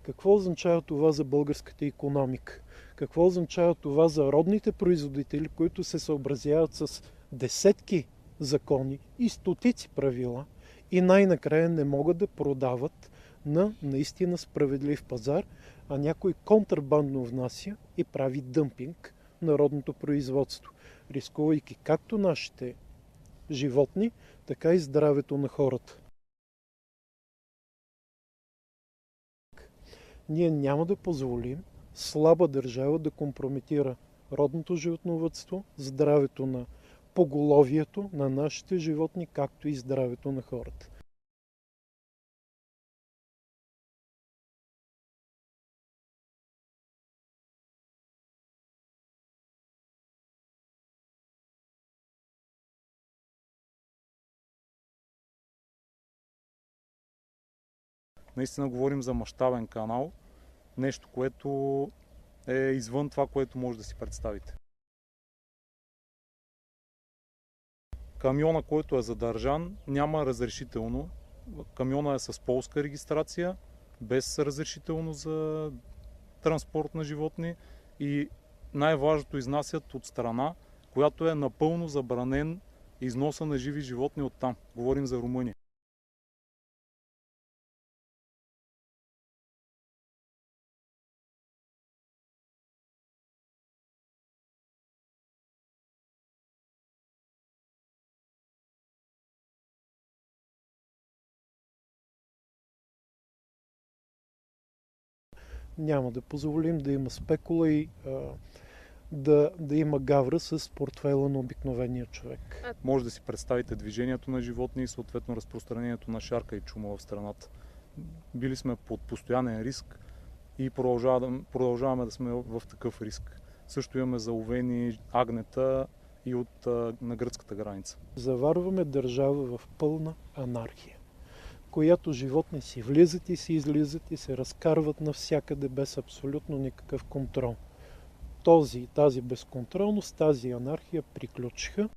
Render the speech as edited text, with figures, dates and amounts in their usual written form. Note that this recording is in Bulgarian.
Какво означава това за българската икономика? Какво означава това за родните производители, които се съобразяват с десетки закони и стотици правила и най-накрая не могат да продават на наистина справедлив пазар, а някой контрабандно внася и прави дъмпинг на родното производство, рискувайки както нашите животни, така и здравето на хората. Ние няма да позволим слаба държава да компрометира родното животновъдство, здравето на поголовието на нашите животни, както и здравето на хората. Наистина говорим за мащабен канал, нещо, което е извън това, което може да си представите. Камиона, който е задържан, няма разрешително. Камиона е с полска регистрация, без разрешително за транспорт на животни и най-важното, изнасят от страна, която е напълно забранен износа на живи животни оттам. Говорим за Румъния. Няма да позволим да има спекула и да има гавра с портфейла на обикновения човек. Може да си представите движението на животни и съответно разпространението на шарка и чума в страната. Били сме под постоянен риск и продължаваме да сме в такъв риск. Също имаме заловени агнета и на гръцката граница. Заварваме държава в пълна анархия, която животни си влизат и си излизат и се разкарват навсякъде без абсолютно никакъв контрол. Тази безконтролност, тази анархия приключиха.